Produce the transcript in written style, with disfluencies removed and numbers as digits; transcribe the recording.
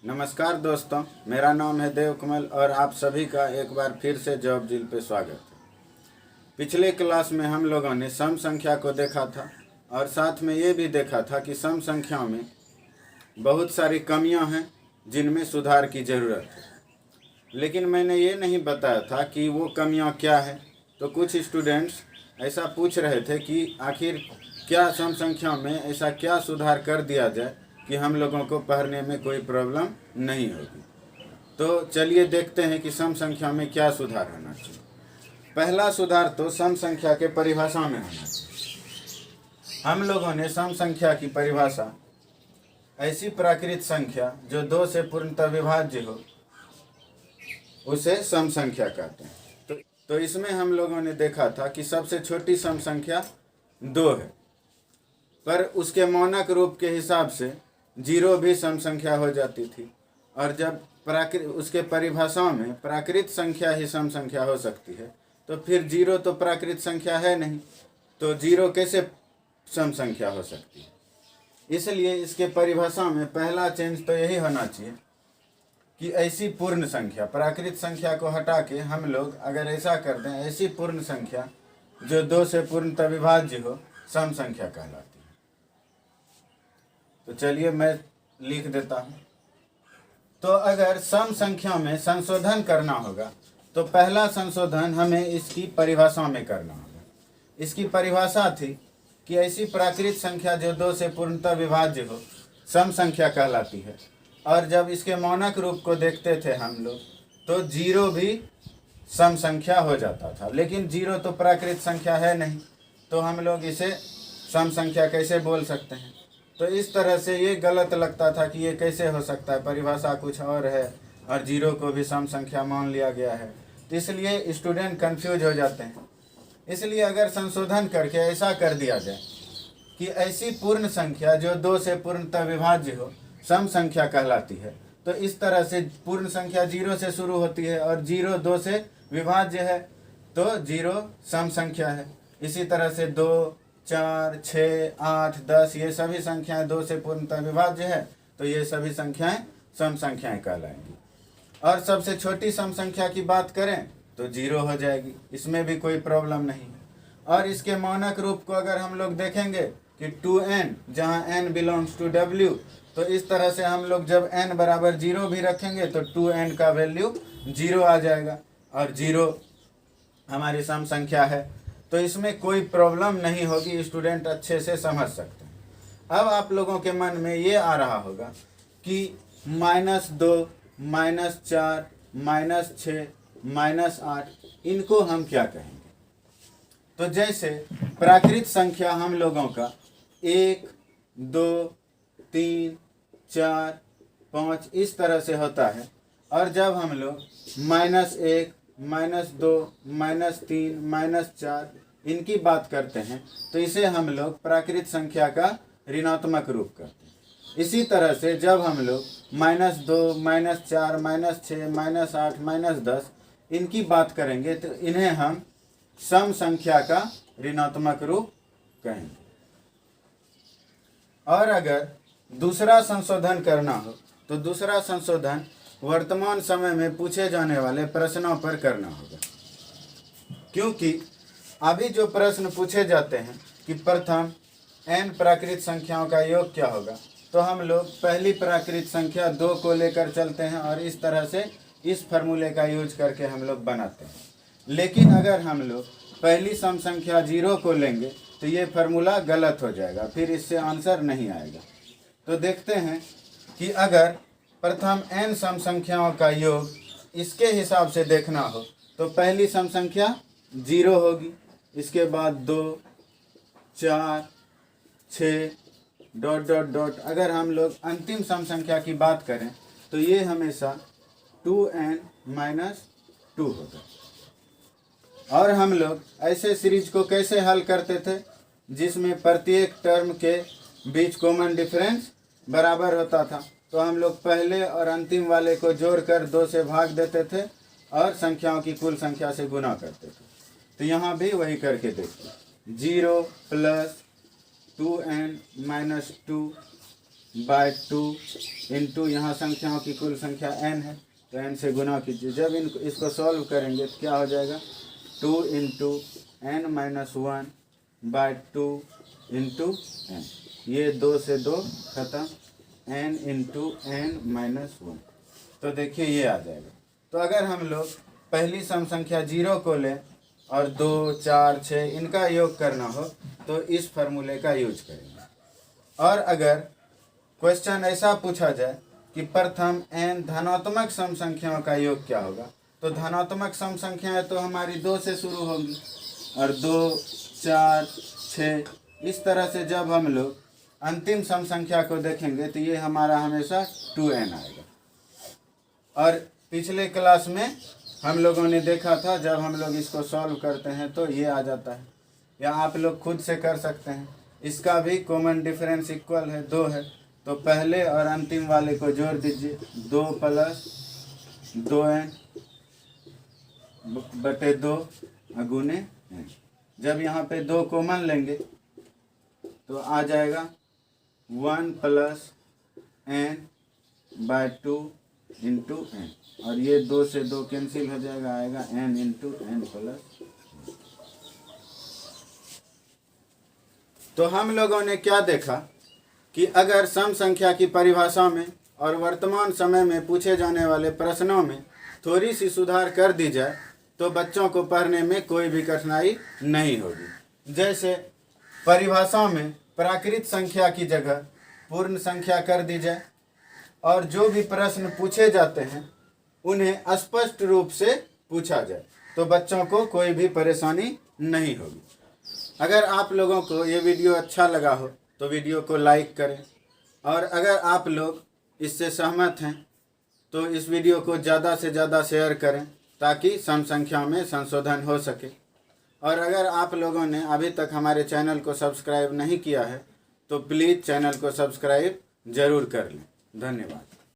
नमस्कार दोस्तों, मेरा नाम है देवकमल और आप सभी का एक बार फिर से जॉब जिल पे स्वागत है। पिछले क्लास में हम लोगों ने सम संख्या को देखा था और साथ में ये भी देखा था कि सम संख्याओं में बहुत सारी कमियां हैं जिनमें सुधार की ज़रूरत है। लेकिन मैंने ये नहीं बताया था कि वो कमियां क्या है। तो कुछ स्टूडेंट्स ऐसा पूछ रहे थे कि आखिर क्या सम संख्याओं में ऐसा क्या सुधार कर दिया जाए कि हम लोगों को पढ़ने में कोई प्रॉब्लम नहीं होगी। तो चलिए देखते हैं कि सम संख्या में क्या सुधार होना चाहिए। पहला सुधार तो सम संख्या के परिभाषा में होना चाहिए। हम लोगों ने सम संख्या की परिभाषा ऐसी प्राकृत संख्या जो 2 से पूर्णतः विभाज्य हो उसे सम संख्या कहते हैं। तो इसमें हम लोगों ने देखा था कि सबसे छोटी सम संख्या 2 है, पर उसके मौनक रूप के हिसाब से 0 भी सम संख्या हो जाती थी। और जब उसके परिभाषाओं में प्राकृत संख्या ही सम संख्या हो सकती है तो फिर 0 तो प्राकृत संख्या है नहीं, तो 0 कैसे सम संख्या हो सकती है। इसलिए इसके परिभाषा में पहला चेंज तो यही होना चाहिए कि ऐसी पूर्ण संख्या, प्राकृत संख्या को हटा के हम लोग अगर ऐसा कर दें, ऐसी पूर्ण संख्या जो 2 से पूर्णतः विभाज्य हो सम संख्या कहलाती है। तो चलिए मैं लिख देता हूँ। तो अगर सम संख्या में संशोधन करना होगा तो पहला संशोधन हमें इसकी परिभाषा में करना होगा। इसकी परिभाषा थी कि ऐसी प्राकृत संख्या जो 2 से पूर्णतः विभाज्य हो सम संख्या कहलाती है। और जब इसके मौनक रूप को देखते थे हम लोग तो 0 भी सम संख्या हो जाता था, लेकिन 0 तो प्राकृत संख्या है नहीं, तो हम लोग इसे सम संख्या कैसे बोल सकते हैं। तो इस तरह से ये गलत लगता था कि ये कैसे हो सकता है, परिभाषा कुछ और है और 0 को भी सम संख्या मान लिया गया है। तो इसलिए स्टूडेंट कंफ्यूज हो जाते हैं। इसलिए अगर संशोधन करके ऐसा कर दिया जाए कि ऐसी पूर्ण संख्या जो 2 से पूर्णतः विभाज्य हो सम संख्या कहलाती है, तो इस तरह से पूर्ण संख्या 0 से शुरू होती है और 0 2 से विभाज्य है तो 0 सम संख्या है। इसी तरह से 2 4 6 8 10 ये सभी संख्याएं 2 से पूर्णतः विभाज्य है तो ये सभी संख्याएं सम संख्याएं कहलाएंगी। और सबसे छोटी सम संख्या की बात करें तो 0 हो जाएगी, इसमें भी कोई प्रॉब्लम नहीं है। और इसके मौनक रूप को अगर हम लोग देखेंगे कि 2n, जहाँ n बिलोंग्स टू w, तो इस तरह से हम लोग जब n बराबर 0 भी रखेंगे तो 2n का वैल्यू 0 आ जाएगा और 0 हमारी सम संख्या है। तो इसमें कोई प्रॉब्लम नहीं होगी, स्टूडेंट अच्छे से समझ सकते हैं। अब आप लोगों के मन में ये आ रहा होगा कि -2, -4, -6, -8 इनको हम क्या कहेंगे। तो जैसे प्राकृत संख्या हम लोगों का 1 2 3 4 5 इस तरह से होता है, और जब हम लोग -1 -2 -3 -4 इनकी बात करते हैं तो इसे हम लोग प्राकृत संख्या का ऋणात्मक रूप करते हैं। इसी तरह से जब हम लोग -2 -4 -6 -8 -10 इनकी बात करेंगे तो इन्हें हम सम संख्या का ऋणात्मक रूप कहेंगे। और अगर दूसरा संशोधन करना हो तो दूसरा संशोधन वर्तमान समय में पूछे जाने वाले प्रश्नों पर करना होगा, क्योंकि अभी जो प्रश्न पूछे जाते हैं कि प्रथम n प्राकृत संख्याओं का योग क्या होगा, तो हम लोग पहली प्राकृत संख्या 2 को लेकर चलते हैं और इस तरह से इस फार्मूले का यूज करके हम लोग बनाते हैं। लेकिन अगर हम लोग पहली सम संख्या 0 को लेंगे तो ये फार्मूला गलत हो जाएगा, फिर इससे आंसर नहीं आएगा। तो देखते हैं कि अगर प्रथम n सम संख्याओं का योग इसके हिसाब से देखना हो तो पहली सम संख्या 0 होगी, इसके बाद 2 4 6 ... अगर हम लोग अंतिम सम संख्या की बात करें तो ये हमेशा 2n-2 होगा। और हम लोग ऐसे सीरीज को कैसे हल करते थे जिसमें प्रत्येक टर्म के बीच कॉमन डिफरेंस बराबर होता था। तो हम लोग पहले और अंतिम वाले को जोड़कर 2 से भाग देते थे और संख्याओं की कुल संख्या से गुना करते थे। तो यहाँ भी वही करके देखिए, 0 + 2n - 2 बाय 2 इंटू यहाँ संख्याओं की कुल संख्या n है तो n से गुना कीजिए। जब इसको सॉल्व करेंगे तो क्या हो जाएगा 2 into n minus 1 by 2 into n। ये 2 से 2 खत्म, n इंटू n माइनस 1। तो देखिए ये आ जाएगा। तो अगर हम लोग पहली सम संख्या 0 को लें और 2, 4, 6 इनका योग करना हो तो इस फार्मूले का यूज करेंगे। और अगर क्वेश्चन ऐसा पूछा जाए कि प्रथम n धनात्मक सम संख्याओं का योग क्या होगा, तो धनात्मक सम संख्याएं तो हमारी 2 से शुरू होंगी और 2, 4, 6 इस तरह से जब हम लोग अंतिम सम संख्या को देखेंगे तो ये हमारा हमेशा 2n आएगा। और पिछले क्लास में हम लोगों ने देखा था जब हम लोग इसको सॉल्व करते हैं तो ये आ जाता है, या आप लोग खुद से कर सकते हैं। इसका भी कॉमन डिफरेंस इक्वल है 2 है, तो पहले और अंतिम वाले को जोड़ दीजिए 2 प्लस 2n बटे 2 गुने n। जब यहाँ पे 2 कॉमन लेंगे तो आ जाएगा 1 plus n by 2 into n, और ये 2 से 2 कैंसिल हो जाएगा, आएगा n इंटू n प्लस। तो हम लोगों ने क्या देखा कि अगर सम संख्या की परिभाषा में और वर्तमान समय में पूछे जाने वाले प्रश्नों में थोड़ी सी सुधार कर दी जाए तो बच्चों को पढ़ने में कोई भी कठिनाई नहीं होगी। जैसे परिभाषा में प्राकृत संख्या की जगह पूर्ण संख्या कर दी जाए और जो भी प्रश्न पूछे जाते हैं उन्हें स्पष्ट रूप से पूछा जाए तो बच्चों को कोई भी परेशानी नहीं होगी। अगर आप लोगों को ये वीडियो अच्छा लगा हो तो वीडियो को लाइक करें, और अगर आप लोग इससे सहमत हैं तो इस वीडियो को ज़्यादा से ज़्यादा शेयर करें ताकि सम संख्या में संशोधन हो सके। और अगर आप लोगों ने अभी तक हमारे चैनल को सब्सक्राइब नहीं किया है तो प्लीज़ चैनल को सब्सक्राइब ज़रूर कर लें। धन्यवाद।